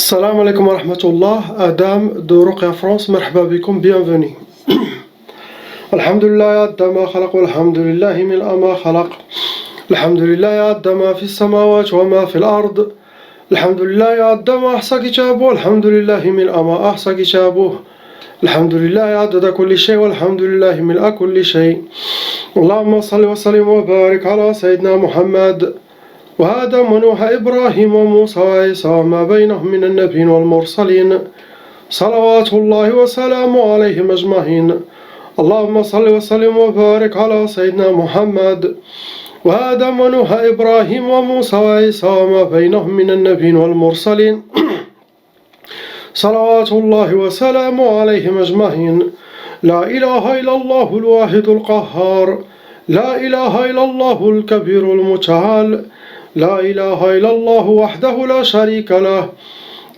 Salam alaikum wa rahmatullah, Adam de Ruqya France, marhaba bikum, bienvenue. Alhamdulillah adda ma khalaq walhamdulillahi min ma khalaq. Alhamdulillah adda ma fi samawat wa ma fi al-ard. Alhamdulillah adda ma ahsa kitabuh, alhamdulillahi min ma ahsa kitabuh. Alhamdulillah adda kulli shay walhamdulillahi min kulli shay. Allahumma salli wa sallim wa barik ala sayyidina Muhammad. وهذا ونوح إبراهيم وموسى وعيسى وما بينهم من النبيين والمرسلين صلوات الله وسلامه عليهم أجمعين اللهم صل وسلم وبارك على سيدنا محمد وهذا ونوح إبراهيم وموسى وعيسى وما بينهم من النبيين والمرسلين صلوات الله وسلامه عليهم أجمعين لا إله إلا الله الواحد القهار لا إله إلا الله الكبير المتعال لا إله إلا الله وحده لا شريك له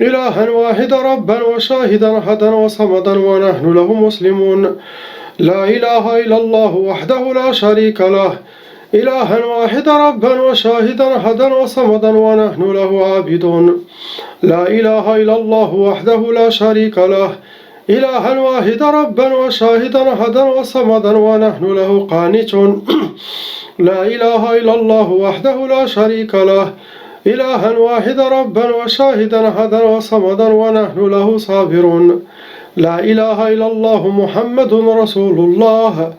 إلها واحدا ربا وشاهدا أحدا وصمدا ونحن له مسلمون لا إله إلا الله وحده لا شريك له إلها واحدا ربا وشاهدا أحدا وصمدا ونحن له عابدون لا إله إلا الله وحده لا شريك له إلها واحدا ربا وشاهدا أحدا وصمدا ونحن له قانتون لا إله إلا الله وحده لا شريك له إلها واحدا ربا وشاهدا أحدا وصمدا ونحن له صابرون لا إله إلا الله محمد رسول الله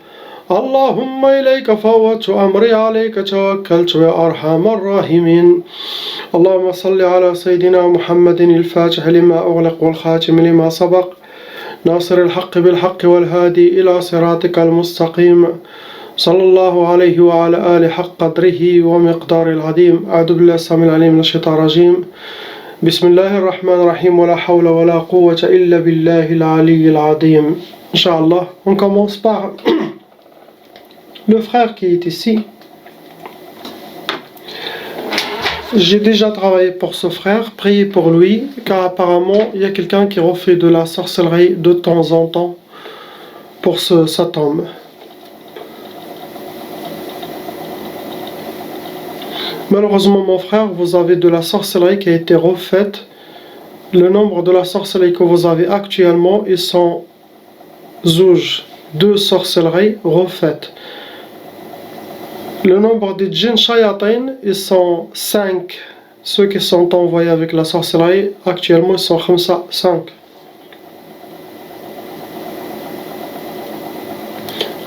اللهم إليك فوضت أمري عليك توكلت يا أرحم الراحمين اللهم صل على سيدنا محمد الفاتح لما أغلق والخاتم لما سبق ناصر الحق بالحق والهادي إلى صراطك المستقيم صلى الله عليه وعلى آله حق قدره ومقدار العظيم أعوذ بالله السميع العليم من الشيطان الرجيم بسم الله الرحمن الرحيم ولا حول ولا قوة إلا بالله العلي العظيم Inch'Allah, on commence par le frère qui est ici. J'ai déjà travaillé pour ce frère, priez pour lui, car apparemment il y a quelqu'un qui refait de la sorcellerie de temps en temps pour cet homme. Malheureusement mon frère, vous avez de la sorcellerie qui a été refaite. Le nombre de la sorcellerie que vous avez actuellement, ils sont zouj, 2 sorcelleries refaites. Le nombre de djinns shayatin, ils sont 5. Ceux qui sont envoyés avec la sorcellerie, actuellement, ils sont 5.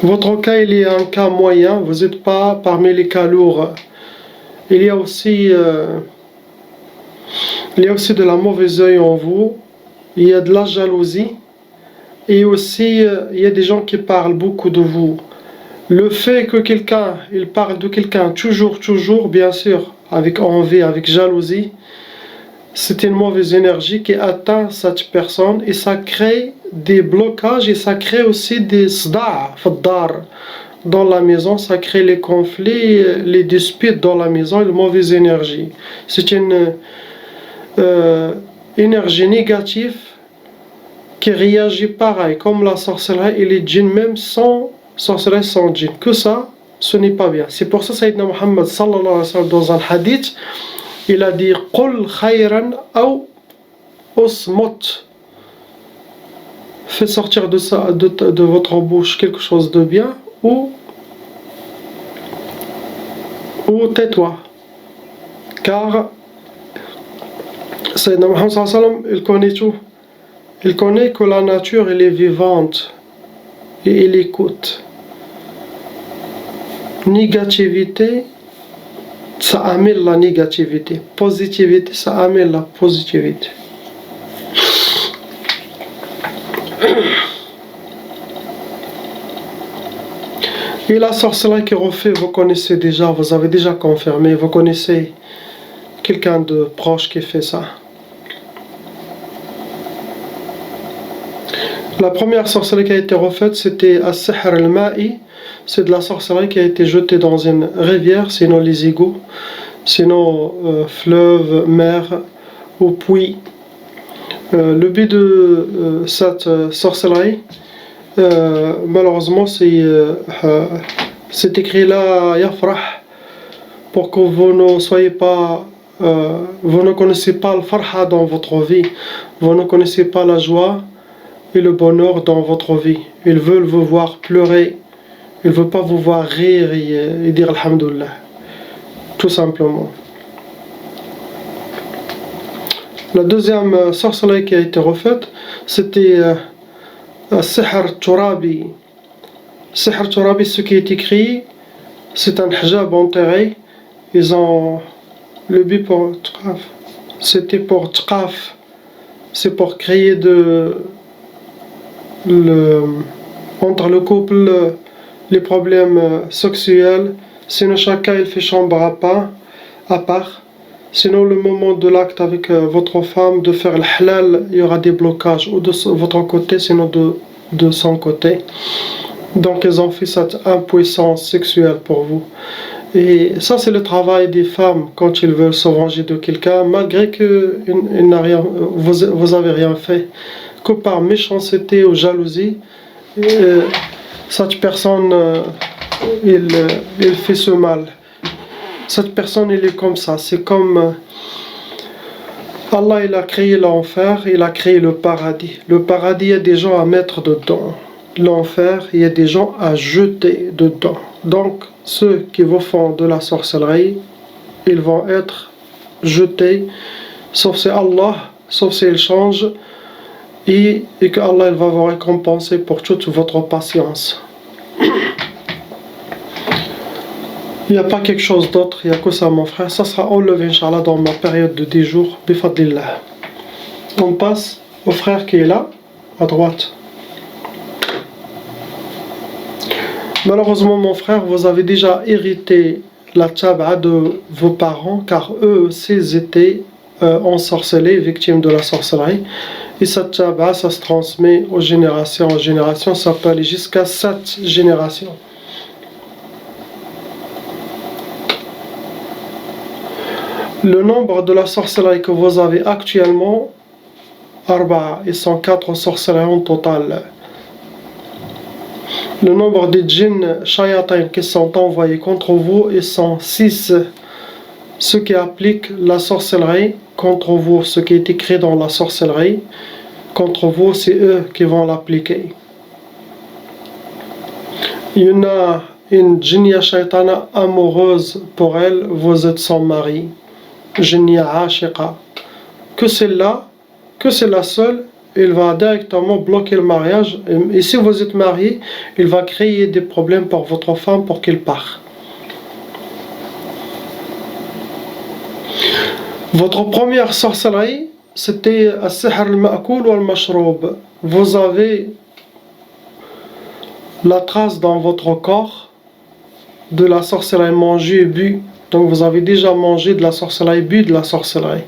Votre cas, il est un cas moyen, vous n'êtes pas parmi les cas lourds. Il y a aussi de la mauvaise œil en vous, il y a de la jalousie, et aussi il y a des gens qui parlent beaucoup de vous. Le fait que quelqu'un, il parle de quelqu'un toujours, bien sûr, avec envie, avec jalousie, c'est une mauvaise énergie qui atteint cette personne et ça crée des blocages et ça crée aussi des sda' faddar. Dans la maison, ça crée les conflits, les disputes dans la maison et la mauvaise énergie. C'est une énergie négative qui réagit pareil, comme la sorcellerie et les djinns, même sans sorcellerie, sans djinn. Que ça, ce n'est pas bien. C'est pour ça que Sayyidina Muhammad sallallahu alayhi wa sallam, dans un hadith, il a dit Qul khayran aw usmut. Faites sortir de votre bouche quelque chose de bien ou tais-toi. Car Sayyidina Muhammad sallallahu alayhi wa sallam, il connaît tout. Il connaît que la nature elle est vivante et il écoute. Négativité, ça amène la négativité. Positivité, ça amène la positivité. Et la sorcellerie qui refait, vous connaissez déjà, vous avez déjà confirmé, vous connaissez quelqu'un de proche qui fait ça. La première sorcellerie qui a été refaite, c'était As-Sihr al-Ma'i. C'est de la sorcellerie qui a été jetée dans une rivière, sinon les égouts, sinon fleuve, mer ou puits. Le but de cette sorcellerie, malheureusement, c'est écrit là, Yafrah, pour que vous ne soyez pas vous ne connaissez pas le farha dans votre vie, vous ne connaissez pas la joie et le bonheur dans votre vie. Ils veulent vous voir pleurer, ils ne veulent pas vous voir rire et dire Alhamdulillah, tout simplement. La deuxième sorcellerie qui a été refaite, c'était Sihr Turabi. Sihr Turabi, ce qui est écrit, c'est un hijab enterré. Ils ont le but pour Tqaf. C'était pour Tqaf. C'est pour créer entre le couple les problèmes sexuels. Sinon, chacun il fait chambre à part. Sinon, le moment de l'acte avec votre femme, de faire le halal, il y aura des blocages, ou de votre côté, sinon de son côté. Donc, ils ont fait cette impuissance sexuelle pour vous. Et ça, c'est le travail des femmes quand ils veulent se venger de quelqu'un, malgré que vous avez rien fait. Que par méchanceté ou jalousie, cette personne, il fait ce mal. Cette personne, il est comme ça. C'est comme Allah, il a créé l'enfer, il a créé le paradis. Le paradis, il y a des gens à mettre dedans. L'enfer, il y a des gens à jeter dedans. Donc, ceux qui vous font de la sorcellerie, ils vont être jetés, sauf si Allah, sauf s'ils changent, et que Allah il va vous récompenser pour toute votre patience. Il n'y a pas quelque chose d'autre, il n'y a que ça mon frère. Ça sera enlevé, Inch'Allah, dans ma période de 10 jours, bifadlillah. On passe au frère qui est là, à droite. Malheureusement, mon frère, vous avez déjà hérité la tchab'a de vos parents, car eux aussi étaient ensorcelés, victimes de la sorcellerie. Et cette tchab'a, ça se transmet aux générations en génération, ça peut aller jusqu'à 7 générations. Le nombre de la sorcellerie que vous avez actuellement, Arba'a, ils sont 4 sorcelleries en total. Le nombre de djinns shayatin qui sont envoyés contre vous, ils sont 6. Ceux qui appliquent la sorcellerie contre vous, ce qui est écrit dans la sorcellerie, contre vous, c'est eux qui vont l'appliquer. Il y en a une djinnia shaytana amoureuse pour elle, vous êtes son mari. Jinnia ashiqa. Que celle-là, que c'est la seule, il va directement bloquer le mariage. Et si vous êtes marié, il va créer des problèmes pour votre femme pour qu'elle parte. Votre première sorcellerie, c'était as-sihr al-ma'koul wal-mashroub. Vous avez la trace dans votre corps de la sorcellerie mangée et bu. Donc vous avez déjà mangé de la sorcellerie, bu de la sorcellerie.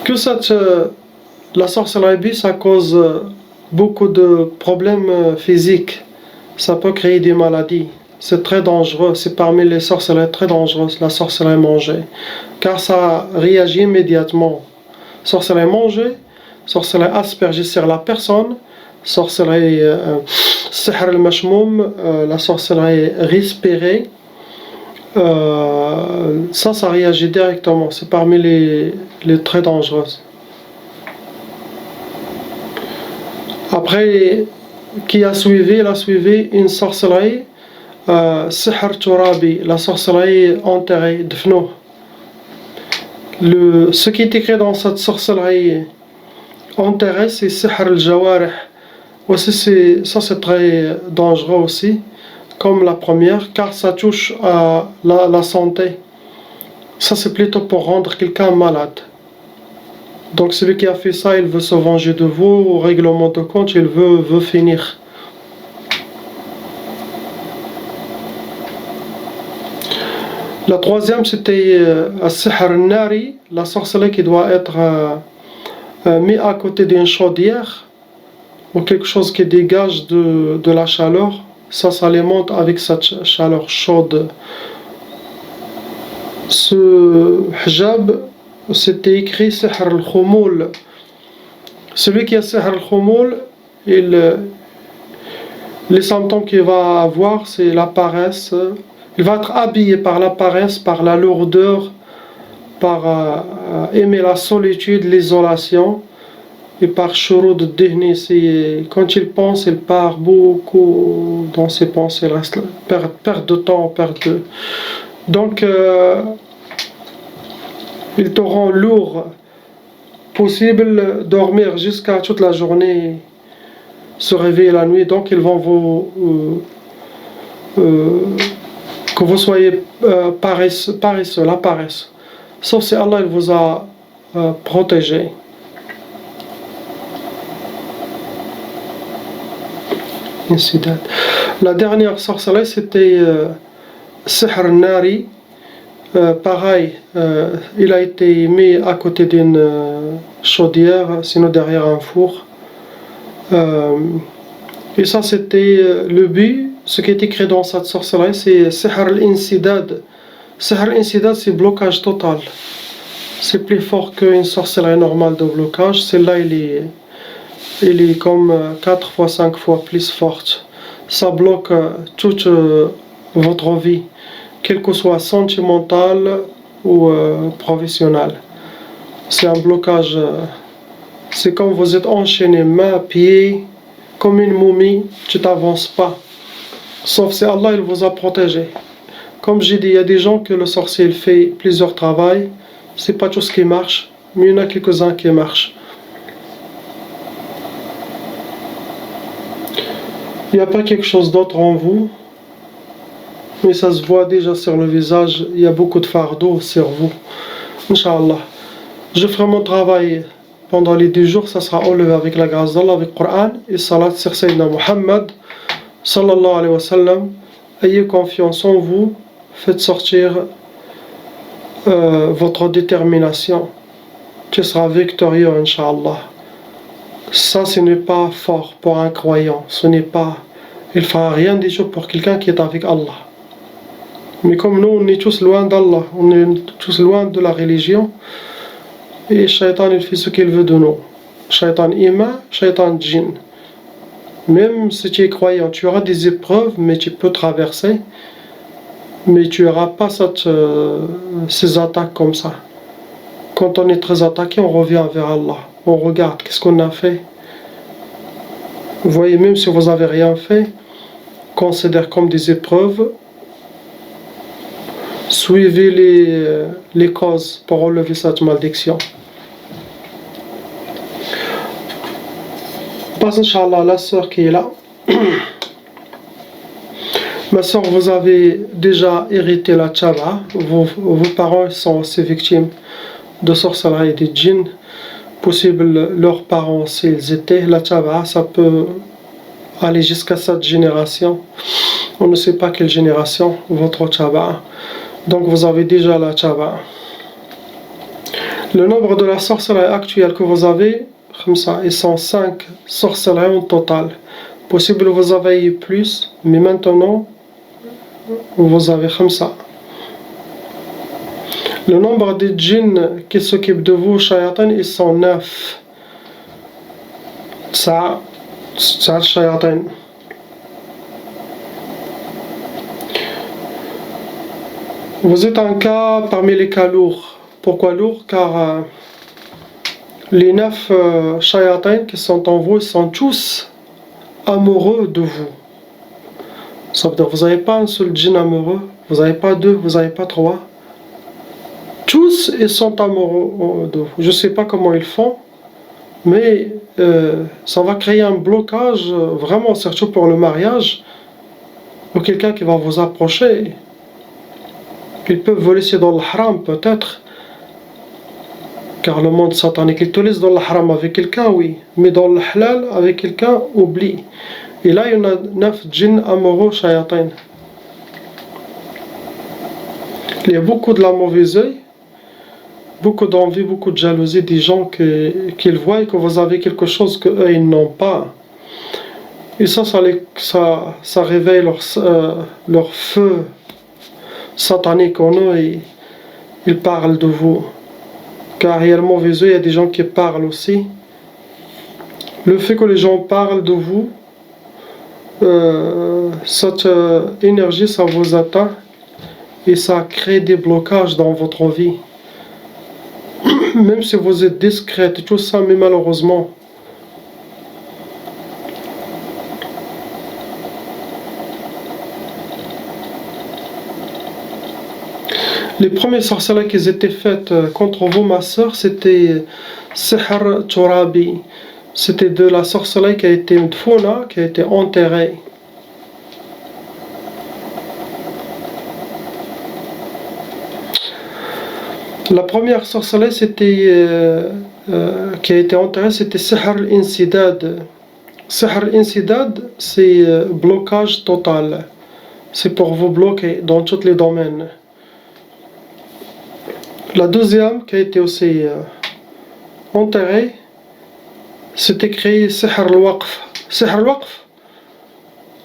Que la sorcellerie bu, ça cause beaucoup de problèmes physiques. Ça peut créer des maladies. C'est très dangereux. C'est parmi les sorcelleries très dangereuses, la sorcellerie mangée. Car ça réagit immédiatement. Sorcellerie mangée, sorcellerie aspergée sur la personne, sorcellerie sihr al-mashmoum, la sorcellerie respirée. Ça réagit directement. C'est parmi les très dangereuses. Après, qui a suivi? Il a suivi une sorcellerie sihr turabi, la sorcellerie enterrée, dfnou. Ce qui est écrit dans cette sorcellerie enterrée, c'est sihr al-jawarih. Aussi, ça c'est très dangereux aussi, comme la première, car ça touche à la santé. Ça c'est plutôt pour rendre quelqu'un malade. Donc celui qui a fait ça, il veut se venger de vous, au règlement de compte, il veut finir. La troisième, c'était as-sihr al-nari, la sorcellerie qui doit être mise à côté d'une chaudière, ou quelque chose qui dégage de la chaleur. Ça alimente avec cette chaleur chaude. Ce hijab, c'était écrit sihr al-khumul. Celui qui a sihr al-khumul, les symptômes qu'il va avoir, c'est la paresse. Il va être habillé par la paresse, par la lourdeur, par aimer la solitude, l'isolation, et par shurud al-dihni. Quand il pense, il part beaucoup dans ses pensées, il reste perte de temps, Donc, il te rend lourd, possible dormir jusqu'à toute la journée, se réveiller la nuit. Donc, ils vont que vous soyez paresseux, la paresse. Sauf si Allah il vous a protégé. La dernière sorcellerie, c'était Sihr al-Nari. Pareil, il a été mis à côté d'une chaudière, sinon derrière un four. Et ça, c'était le but. Ce qui est écrit dans cette sorcellerie, c'est Sihr al-Insidad. Sihr al-Insidad, c'est blocage total. C'est plus fort qu'une sorcellerie normale de blocage. Celle-là, il est comme 4 fois, 5 fois plus forte. Ça bloque toute votre vie, quel que soit sentimental ou professionnel. C'est un blocage, c'est comme vous êtes enchaîné mains, pieds, comme une momie, tu t'avances pas. Sauf si Allah il vous a protégé. Comme j'ai dit, il y a des gens que le sorcier il fait plusieurs travails, c'est pas tout ce qui marche, mais il y en a quelques-uns qui marchent. Il n'y a pas quelque chose d'autre en vous, mais ça se voit déjà sur le visage, il y a beaucoup de fardeau sur vous. Inch'Allah. Je ferai mon travail pendant les 10 jours, ça sera enlevé avec la grâce d'Allah, avec le Coran et salat sur Sayyidina Muhammad, sallallahu alayhi wa sallam. Ayez confiance en vous, faites sortir votre détermination. Tu seras victorieux, Inch'Allah. Ça, ce n'est pas fort pour un croyant. Ce n'est pas... Il ne fera rien du tout pour quelqu'un qui est avec Allah. Mais comme nous, on est tous loin d'Allah, on est tous loin de la religion, et Shaitan, il fait ce qu'il veut de nous. Shaitan ima, Shaitan djinn. Même si tu es croyant, tu auras des épreuves, mais tu peux traverser. Mais tu n'auras pas ces attaques comme ça. Quand on est très attaqué, on revient vers Allah. On regarde qu'est-ce qu'on a fait. Vous voyez, même si vous n'avez rien fait, considère comme des épreuves. Suivez les causes pour relever cette malédiction. Passe Inch'Allah la sœur qui est là. Ma sœur, vous avez déjà hérité la tchaba. Vos parents sont aussi victimes de sorcellerie et de djinns. Possible leurs parents s'ils étaient. La tchaba, ça peut aller jusqu'à cette génération. On ne sait pas quelle génération votre tchaba. Donc vous avez déjà la tchaba. Le nombre de la sorcellerie actuelle que vous avez, comme ça, ils sont 5 sorcelleries en total. Possible vous avez plus, mais maintenant vous avez comme ça. Le nombre de djinns qui s'occupent de vous, shayatin, ils sont 9. Ça, shayatin. Vous êtes un cas parmi les cas lourds. Pourquoi lourd? Car les 9 shayatins qui sont en vous, ils sont tous amoureux de vous. Ça veut dire que vous n'avez pas un seul djinn amoureux, vous n'avez pas 2, vous n'avez pas 3. Tous ils sont amoureux de vous. Je ne sais pas comment ils font, mais ça va créer un blocage, vraiment, surtout pour le mariage, ou quelqu'un qui va vous approcher. Ils peuvent vous laisser dans le haram, peut-être, car le monde satanique, il te laisse dans le haram avec quelqu'un, oui, mais dans le halal, avec quelqu'un, oublie. Et là, il y en a 9 djinns amoureux, shayatin. Il y a beaucoup de la mauvaise œil, beaucoup d'envie, beaucoup de jalousie des gens qu'ils voient que vous avez quelque chose qu'eux, ils n'ont pas. Et ça réveille leur feu satanique en eux et ils parlent de vous. Car il y a le mauvais œil, il y a des gens qui parlent aussi. Le fait que les gens parlent de vous, cette énergie, ça vous atteint et ça crée des blocages dans votre vie. Même si vous êtes discrète, tout ça, mais malheureusement, les premières sorcelleries qui étaient faites contre vous, ma soeur, c'était Sihr Turabi. C'était de la sorcellerie qui a été mdfouna, qui a été enterrée. La première sorcellerie qui a été enterrée, c'était Sihr al-Insidad. Sihr al-Insidad, c'est blocage total. C'est pour vous bloquer dans tous les domaines. La deuxième qui a été aussi enterrée, c'était créé Sihr al-Waqf. Sihr al-Waqf,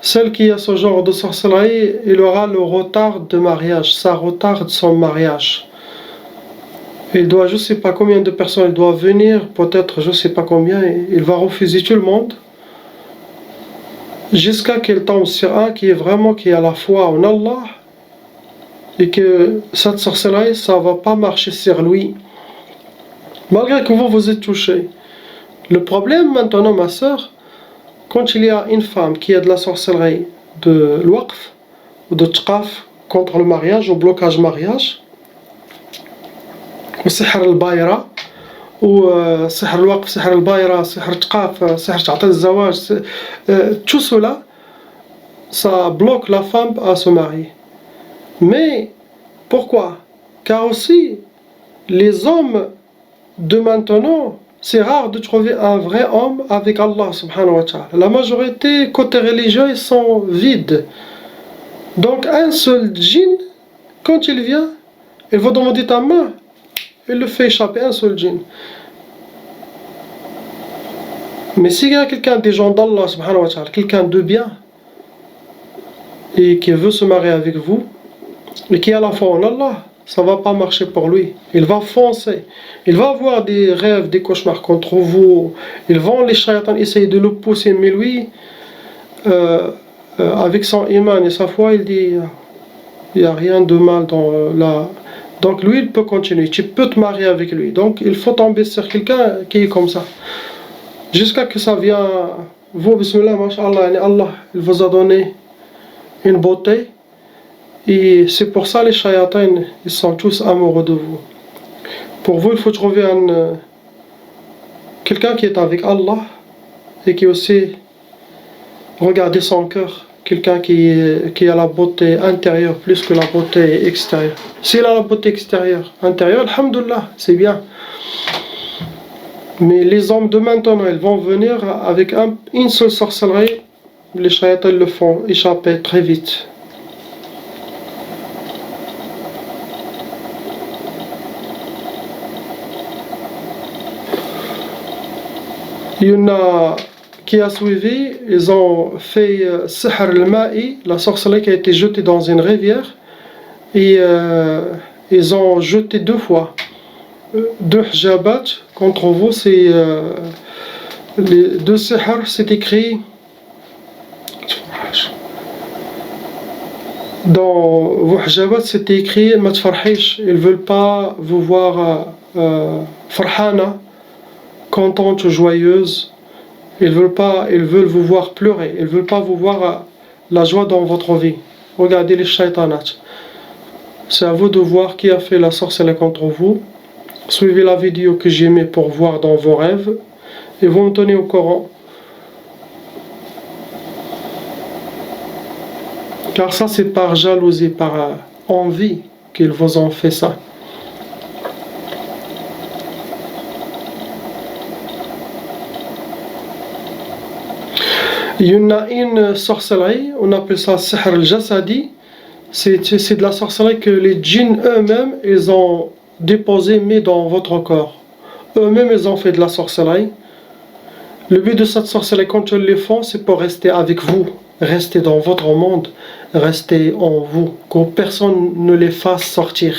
celle qui a ce genre de sorcellerie, il aura le retard de mariage. Ça retarde son mariage. Il doit, je ne sais pas combien de personnes, il doit venir, peut-être, je ne sais pas combien, il va refuser tout le monde, jusqu'à qu'il tombe sur un qui est à la foi en Allah, et que cette sorcellerie, ça ne va pas marcher sur lui, malgré que vous êtes touché. Le problème maintenant, ma soeur, quand il y a une femme qui a de la sorcellerie de l'waqf, ou de tqaf, contre le mariage, ou blocage mariage, وسحر البايرة وسحر الوقف سحر البايرة سحر تقاف سحر تعطيل الزواج tout cela ça bloque la femme à se marier. Mais pourquoi? Car aussi les hommes de maintenant, c'est rare de trouver un vrai homme avec Allah subhanahu wa ta'ala. La majorité côté religieux ils sont vides. Donc un seul djinn, quand il vient, il va demander ta main, il le fait échapper, un seul djinn. Mais s'il y a quelqu'un des gens d'Allah subhanahu wa ta'ala, quelqu'un de bien, et qui veut se marier avec vous, et qui a la foi en Allah, ça va pas marcher pour lui. Il va foncer. Il va avoir des rêves, des cauchemars contre vous. Les shaytans essayer de le pousser, mais lui, avec son iman et sa foi, il dit, il n'y a rien de mal dans la... Donc lui, il peut continuer. Tu peux te marier avec lui. Donc il faut tomber sur quelqu'un qui est comme ça. Jusqu'à que ça vient, vous, bismillah, masha'Allah, Allah, il vous a donné une beauté. Et c'est pour ça les shayatins, ils sont tous amoureux de vous. Pour vous, il faut trouver quelqu'un qui est avec Allah et qui aussi regarde son cœur. Quelqu'un qui a la beauté intérieure plus que la beauté extérieure. S'il a la beauté extérieure, intérieure, alhamdoulilah, c'est bien. Mais les hommes de maintenant, ils vont venir avec une seule sorcellerie. Les shayatins le font échapper très vite. Il y en a qui a suivi, ils ont fait Sihr al-Ma'i, la sorcellerie qui a été jetée dans une rivière, et ils ont jeté 2 fois. 2 hijabat contre vous, c'est les 2 sihr, c'est écrit dans vos hijabat, c'était écrit ma tfarhish, ils veulent pas vous voir farhana, contente, joyeuse. Ils veulent vous voir pleurer. Ils veulent pas vous voir la joie dans votre vie. Regardez les shaytanat. C'est à vous de voir qui a fait la sorcellerie contre vous. Suivez la vidéo que j'ai mis pour voir dans vos rêves. Et vous me tenez au courant. Car ça c'est par jalousie, par envie qu'ils vous ont fait ça. Il y en a une sorcellerie, on appelle ça Sihr al-Jasadi. C'est de la sorcellerie que les djinns eux-mêmes, ils ont déposé, mis dans votre corps. Eux-mêmes, ils ont fait de la sorcellerie. Le but de cette sorcellerie, quand ils le font, c'est pour rester avec vous, rester dans votre monde, rester en vous, que personne ne les fasse sortir.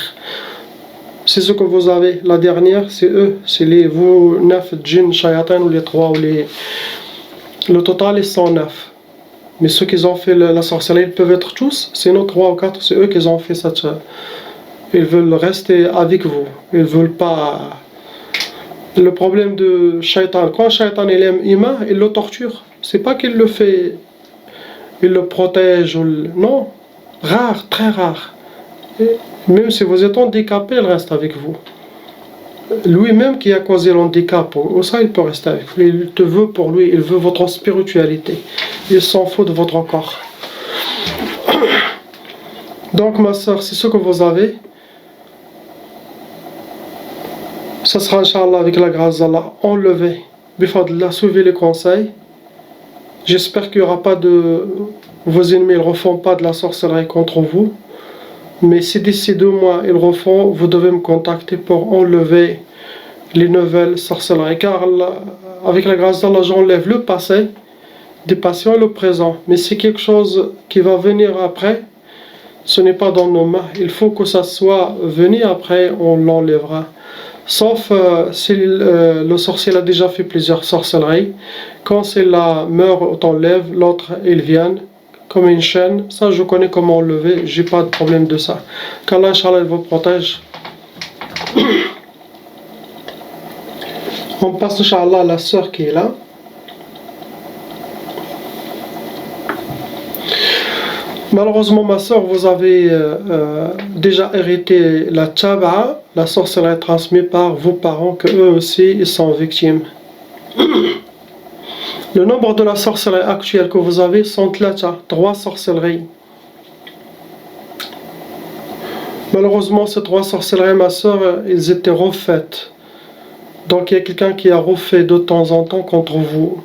c'est ce que vous avez. La dernière, c'est eux. C'est vous 9 djinns, shayatin ou les 3 ou les... Le total est 109. Mais ceux qui ont fait la sorcellerie, ils peuvent être tous. Sinon 3 ou 4, c'est eux qui ont fait cette... Ils veulent rester avec vous. Ils veulent pas... Le problème de shaitan, quand shaitan il aime humain, il le torture. C'est pas qu'il le fait... Il le protège ou... Non. Rare, très rare. Et même si vous êtes handicapé, il reste avec vous. Lui-même qui a causé l'handicap, ça il peut rester avec vous. Il te veut pour lui, il veut votre spiritualité. Il s'en fout de votre corps. Donc ma soeur, c'est ce que vous avez. Ça sera Inch'Allah avec la grâce d'Allah enlevé. Bifadillah, suivez les conseils. J'espère qu'il n'y aura pas de... Vos ennemis ne refont pas de la sorcellerie contre vous. Mais si d'ici 2 mois ils refont, vous devez me contacter pour enlever les nouvelles sorcelleries. Car avec la grâce d'Allah, j'enlève le passé des patients et le présent. Mais c'est quelque chose qui va venir après. Ce n'est pas dans nos mains. Il faut que ça soit venu après, on l'enlèvera. Sauf si le sorcier a déjà fait plusieurs sorcelleries. Quand celle-là meurt, on t'enlève, l'autre il vient. Comme une chaîne, ça je connais comment enlever, j'ai pas de problème de ça. Qu'Allah Inch'Allah vous protège. On passe Inch'Allah à la sœur qui est là. Malheureusement ma sœur, vous avez déjà hérité la tchaba'a, la sorcellerie transmise par vos parents, que eux aussi ils sont victimes. Le nombre de la sorcellerie actuelle que vous avez sont 3 sorcelleries. Malheureusement, ces 3 sorcelleries, ma soeur, ils étaient refaites. Donc il y a quelqu'un qui a refait de temps en temps contre vous.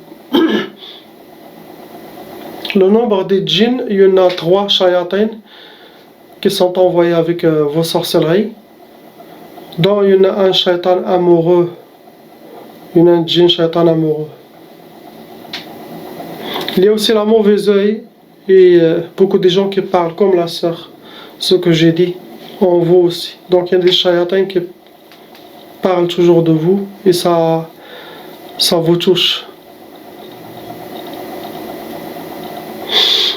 Le nombre des djinns, il y en a 3 shayatin qui sont envoyés avec vos sorcelleries. Donc il y en a un shaitan amoureux. Il y en a un djinn shaitan amoureux. Il y a aussi la mauvaise œil et beaucoup de gens qui parlent comme la sœur, ce que j'ai dit, en vous aussi. Donc il y a des shayatins qui parlent toujours de vous et ça vous touche.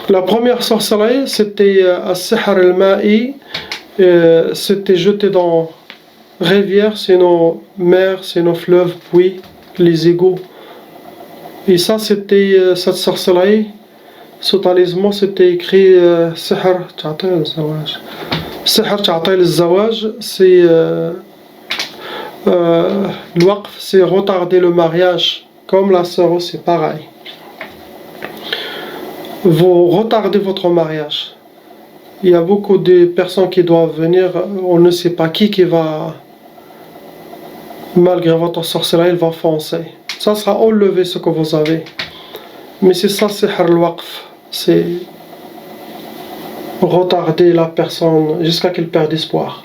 La première sorcellerie, c'était As-Sihr al-Ma'i, c'était jeté dans rivière, c'est nos mers, c'est nos fleuves, puis les égouts. Et ça, c'était cette sorcellerie, ce talisman, c'était écrit Sihr Ta'til al-Zawaj. Sihr Ta'til al-Zawaj, c'est le waqf, c'est retarder le mariage, comme la sœur, c'est pareil. Vous retardez votre mariage. Il y a beaucoup de personnes qui doivent venir, on ne sait pas qui va, malgré votre sorcellerie, il va foncer. Ça sera enlevé ce que vous avez. Mais c'est ça, c'est al-waqf. C'est retarder la personne jusqu'à qu'elle perde espoir.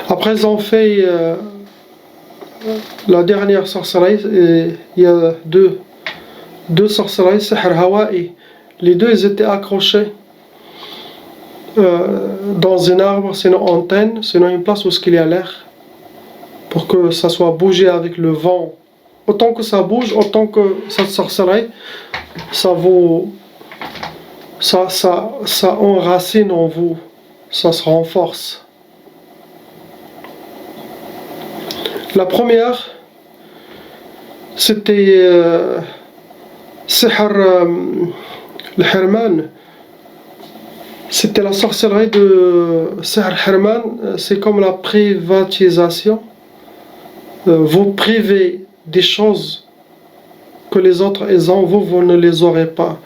Après, ils ont fait la dernière sorcellerie. Il y a deux sorcelleries, Sihr Hawa'i. Les deux, ils étaient accrochés dans un arbre, sinon antenne, sinon une place où il y a l'air, pour que ça soit bougé avec le vent. Autant que ça bouge, autant que cette sorcellerie, ça enracine en vous, ça se renforce. La première, c'était Sihr al-Hirman. C'était la sorcellerie de Sihr al-Hirman. C'est comme la privatisation. Vous privez des choses que les autres ils ont, vous ne les aurez pas.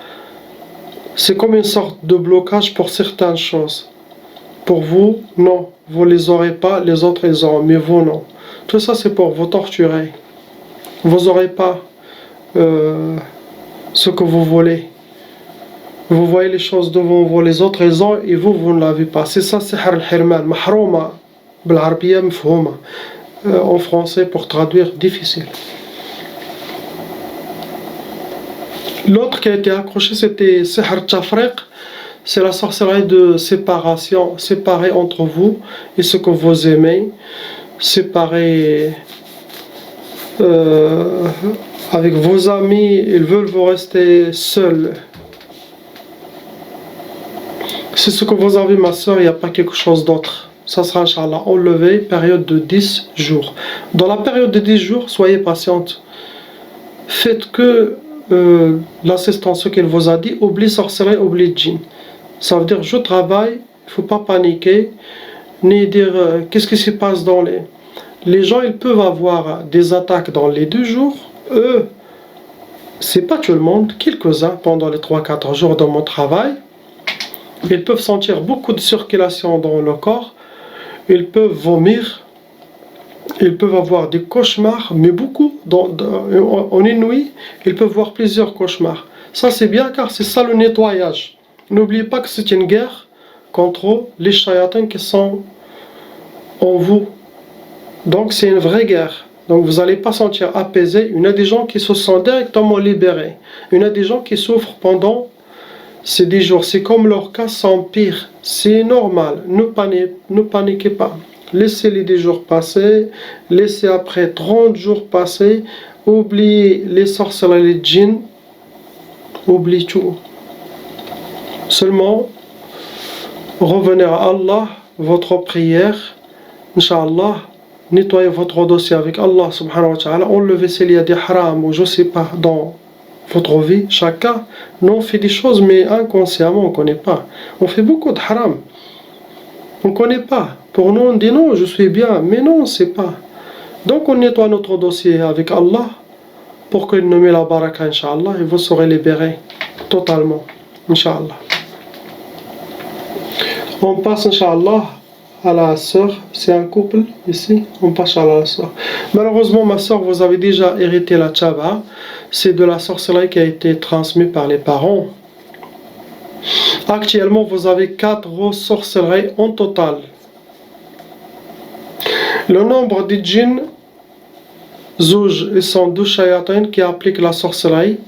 C'est comme une sorte de blocage pour certaines choses. Pour vous, non, vous les aurez pas, les autres ils ont, mais vous non. Tout ça c'est pour vous torturer. Vous n'aurez pas ce que vous voulez. Vous voyez les choses devant vous, les autres ils ont et vous ne l'avez pas. C'est ça, Sihr al-Hirman, mahrouma, بالعربية مفهومة. En français, pour traduire, difficile. L'autre qui a été accroché, c'était Sihr al-Tafriq. c'est la sorcellerie de séparation, séparer entre vous et ce que vous aimez, séparer avec vos amis, ils veulent vous rester seuls. C'est ce que vous avez, ma soeur, il n'y a pas quelque chose d'autre. Ça sera, Inch'Allah, enlevé, période de 10 jours. Dans la période de 10 jours, soyez patiente. Faites que l'assistant, ce qu'il vous a dit, oublie sorcellerie, oublie djinn. Ça veut dire, je travaille, il ne faut pas paniquer, ni dire qu'est-ce qui se passe dans les... Les gens, ils peuvent avoir des attaques dans les 2 jours. Eux, c'est pas tout le monde, quelques-uns pendant les 3-4 jours de mon travail. Ils peuvent sentir beaucoup de circulation dans le corps. Ils peuvent vomir. Ils peuvent avoir des cauchemars, mais beaucoup. En une nuit, ils peuvent voir plusieurs cauchemars. Ça, c'est bien car c'est ça le nettoyage. N'oubliez pas que c'est une guerre contre les shayatins qui sont en vous. Donc c'est une vraie guerre. Donc vous n'allez pas sentir apaisé. Il y a des gens qui se sentent directement libérés. Il y a des gens qui souffrent pendant ces 10 jours. C'est comme leur cas s'empire. C'est normal. Ne paniquez pas. Laissez les 10 jours passer. Laissez après 30 jours passer. Oubliez les sorcelleries, les djinns. Oubliez tout. Seulement, revenez à Allah, votre prière. Inch'Allah. Nettoyez votre dossier avec Allah subhanahu wa ta'ala. Enlevez s'il y a des haram ou je sais pas dans votre vie. Chacun, nous on fait des choses mais inconsciemment on ne connaît pas. On fait beaucoup de haram. On ne connaît pas. Pour nous on dit non, je suis bien. Mais non, on ne sait pas. Donc on nettoie notre dossier avec Allah pour qu'il nous mette la baraka, Inch'Allah, et vous serez libérés totalement. Inch'Allah. On passe, Inch'Allah, à la sœur, c'est un couple ici, on passe à la sœur. Malheureusement, ma sœur, vous avez déjà hérité la tchaba, c'est de la sorcellerie qui a été transmise par les parents. Actuellement, vous avez 4 sorcelleries en total. Le nombre de djinns, zouj, ils sont 2 shayatins qui appliquent la sorcellerie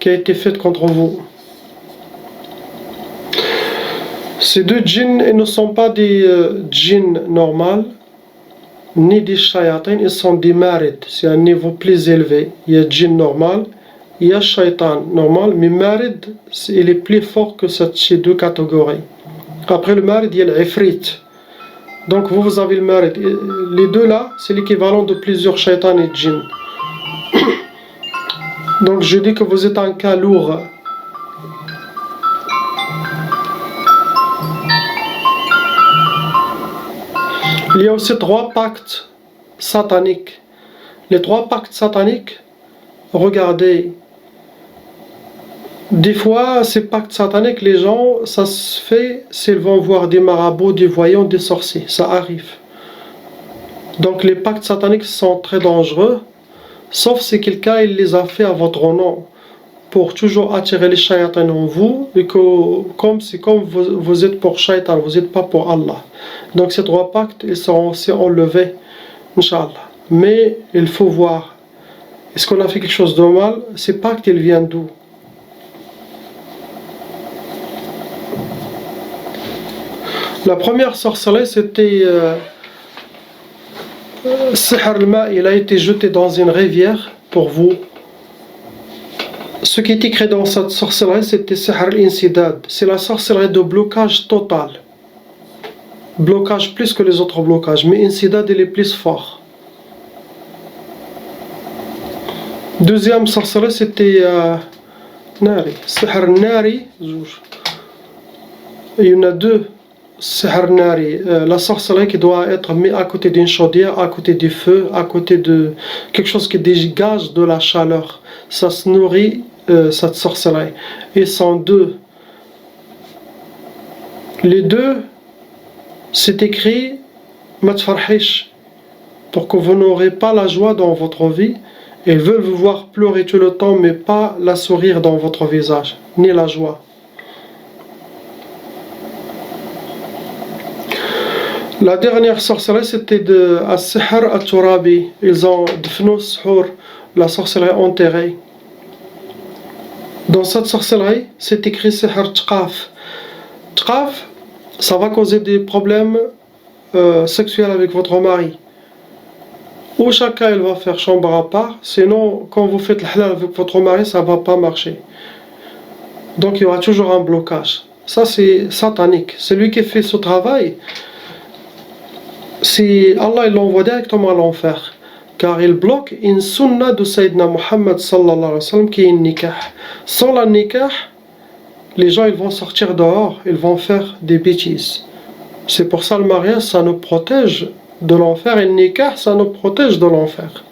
qui a été faite contre vous. Ces 2 djinns, ils ne sont pas des djinns normaux, ni des shayatins, ils sont des marid. C'est un niveau plus élevé. Il y a djinn normal, il y a shaytan normal, mais marid, il est plus fort que ces 2 catégories. Après le marid, il y a l'ifrit. Donc vous avez le marid. Les 2 là, c'est l'équivalent de plusieurs shaytans et djinns. Donc je dis que vous êtes un cas lourd. Il y a aussi 3 pactes sataniques. Les 3 pactes sataniques, regardez, des fois ces pactes sataniques, les gens, ça se fait s'ils vont voir des marabouts, des voyants, des sorciers, ça arrive. Donc les pactes sataniques sont très dangereux, sauf si quelqu'un il les a fait à votre nom, pour toujours attirer les shayatans en vous, et que c'est comme vous êtes pour shaytan, vous n'êtes pas pour Allah. Donc ces 3 pactes, ils seront aussi enlevés, Inch'Allah. Mais il faut voir, est-ce qu'on a fait quelque chose de mal? Ces pactes, ils viennent d'où? La première sorcellerie, c'était Sihr al-Ma, il a été jeté dans une rivière pour vous. Ce qui est écrit dans cette sorcellerie, c'était Sihr al-Insidad. C'est la sorcellerie de blocage total. Blocage plus que les autres blocages, mais Insidad il est plus fort. Deuxième sorcellerie, c'était Nari. Sihr Nari. Il y en a 2. Sihr Nari. La sorcellerie qui doit être mise à côté d'une chaudière, à côté du feu, à côté de quelque chose qui dégage de la chaleur. Ça se nourrit, cette sorcellerie. Ils sont 2. Les 2, c'est écrit Matfarhish, pour que vous n'aurez pas la joie dans votre vie. Ils veulent vous voir pleurer tout le temps, mais pas la sourire dans votre visage, ni la joie. La dernière sorcellerie, c'était de As-Sihr At-Turabi. Ils ont Dfnu Suhur, la sorcellerie enterrée. Dans cette sorcellerie, c'est écrit Sihr Tqaf. Traf, ça va causer des problèmes sexuels avec votre mari. Ou chacun il va faire chambre à part, sinon quand vous faites le halal avec votre mari, ça ne va pas marcher. Donc il y aura toujours un blocage. Ça c'est satanique. Celui qui fait ce travail, si Allah il l'envoie directement à l'enfer, car il bloque une sunna de Sayyidina Muhammad sallallahu alayhi wa sallam qui est une nikah. Sans la nikah, les gens ils vont sortir dehors, ils vont faire des bêtises. C'est pour ça le mariage ça nous protège de l'enfer et le nikah ça nous protège de l'enfer.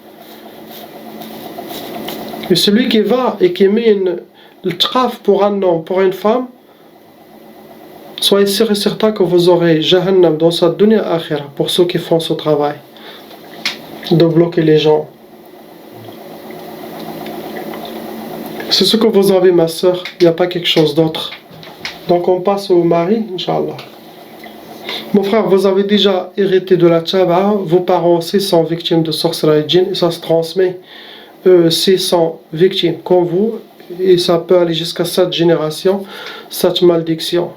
Et celui qui va et qui met le traf pour un homme, pour une femme, soyez sûr et certain que vous aurez Jahannam dans sa dunya akhira pour ceux qui font ce travail de bloquer les gens. C'est ce que vous avez, ma soeur, il n'y a pas quelque chose d'autre. Donc on passe au mari, Inch'Allah. Mon frère, vous avez déjà hérité de la tchaba, vos parents aussi sont victimes de sorcellerie djinn, et ça se transmet. Eux aussi sont victimes comme vous, et ça peut aller jusqu'à 7 générations, 7 malédictions.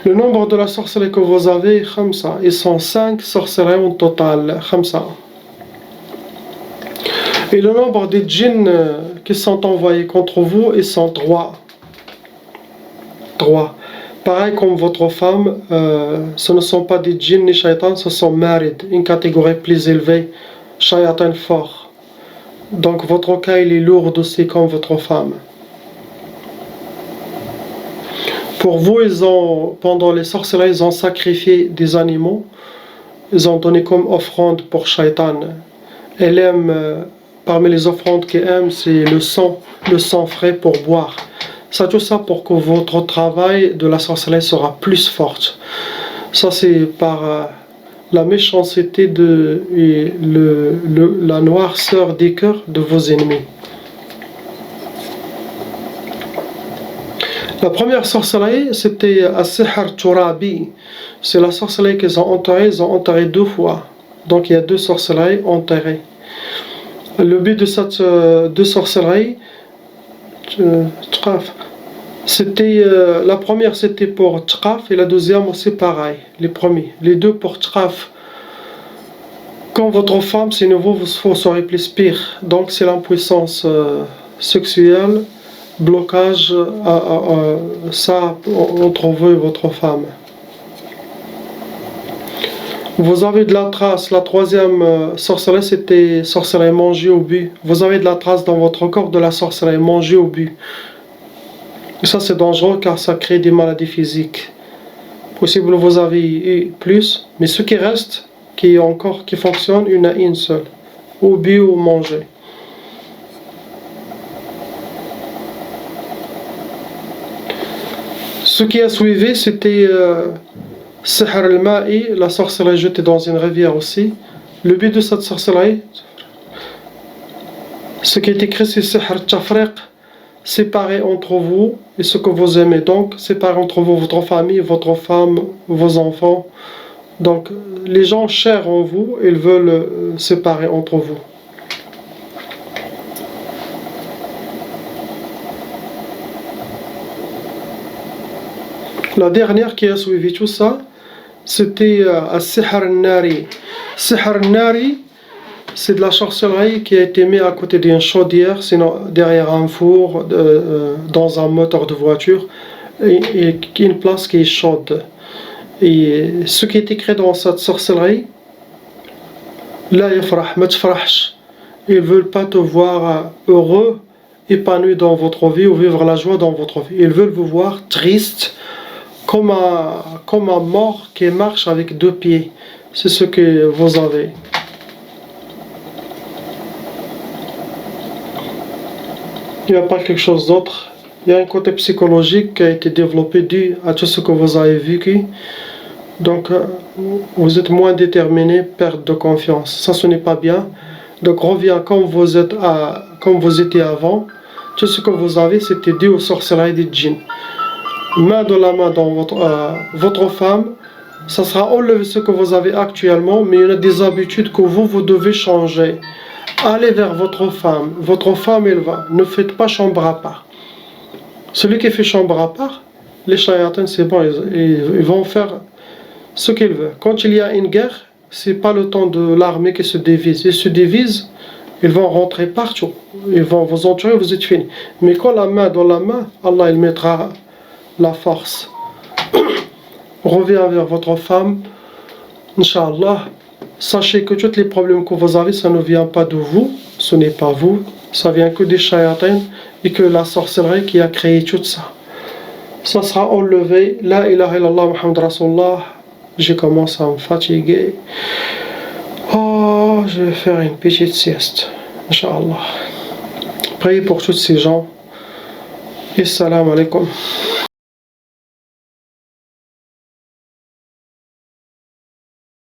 Le nombre de la sorcellerie que vous avez, khamsa, ils sont 5 sorcelleries en total, khamsa. Et le nombre des djinns qui sont envoyés contre vous, ils sont 3. 3. Pareil comme votre femme, ce ne sont pas des djinns ni shaytans, ce sont marid, une catégorie plus élevée, shaytan fort. Donc votre cas il est lourd aussi comme votre femme. Pour vous, pendant les sorcelleries, ils ont sacrifié des animaux, ils ont donné comme offrande pour shaytan. Elle aime, parmi les offrandes qu'elle aime, c'est le sang frais pour boire. Ça, tout ça pour que votre travail de la sorcellerie sera plus fort. Ça, c'est par la méchanceté et la noirceur des cœurs de vos ennemis. La première sorcellerie, c'était As-Sihr Turabi. C'est la sorcellerie qu'ils ont enterré 2 fois. Donc il y a 2 sorcelleries enterrées. Le but de cette 2 sorcelleries, c'était la première c'était pour Tchaf et la deuxième aussi pareil. Les 2 pour Tchaf. Quand votre femme c'est nouveau, vous serez plus pire. Donc c'est l'impuissance sexuelle, blocage ça entre vous et votre femme. Vous avez de la trace, la troisième sorcellerie c'était sorcellerie mangée au but. Vous avez de la trace dans votre corps de la sorcellerie mangée au but. Et ça c'est dangereux car ça crée des maladies physiques. Possible vous avez eu plus, mais ce qui reste, qui fonctionne, il y en a une seule. Au but ou manger. Ce qui a suivi c'était Sihr al-Ma'i, la sorcellerie jetée dans une rivière aussi. Le but de cette sorcellerie, ce qui est écrit c'est Sihr al-Tafriq, séparer entre vous et ce que vous aimez. Donc séparer entre vous votre famille, votre femme, vos enfants. Donc les gens chers en vous, ils veulent séparer entre vous. La dernière qui a suivi tout ça, c'était As-Sihr al-Nari. Sihr al-Nari, c'est de la sorcellerie qui a été mise à côté d'une chaudière, sinon derrière un four, dans un moteur de voiture, et une place qui est chaude. Et ce qui est écrit dans cette sorcellerie, La yafrah, ma tfrahsh. Ils ne veulent pas te voir heureux, épanoui dans votre vie ou vivre la joie dans votre vie. Ils veulent vous voir triste, comme un mort qui marche avec 2 pieds. C'est ce que vous avez. Il n'y a pas quelque chose d'autre. Il y a un côté psychologique qui a été développé dû à tout ce que vous avez vécu. Donc, vous êtes moins déterminé, perte de confiance. Ça, ce n'est pas bien. Donc, reviens comme vous étiez avant. Tout ce que vous avez, c'était dû aux sorcelleries des djinns. Main de la main dans votre femme, ça sera enlever ce que vous avez actuellement, mais il y a des habitudes que vous devez changer. Allez vers votre femme, elle va. Ne faites pas chambre à part. Celui qui fait chambre à part, les chayatins, c'est bon, ils vont faire ce qu'ils veulent. Quand il y a une guerre, c'est pas le temps de l'armée qui se divise. Ils se divisent, ils vont rentrer partout. Ils vont vous enturer, vous êtes fini. Mais quand la main dans la main, Allah il mettra la force. Reviens vers votre femme, Inch'Allah. Sachez que tous les problèmes que vous avez, ça ne vient pas de vous, ce n'est pas vous, ça vient que des shayatins et que la sorcellerie qui a créé tout ça. Ça sera enlevé. La ilaha illallah Muhammad Rasulullah. J'ai commencé à me fatiguer. Oh, je vais faire une petite sieste. Inch'Allah. Priez pour tous ces gens. Assalamu alaikum.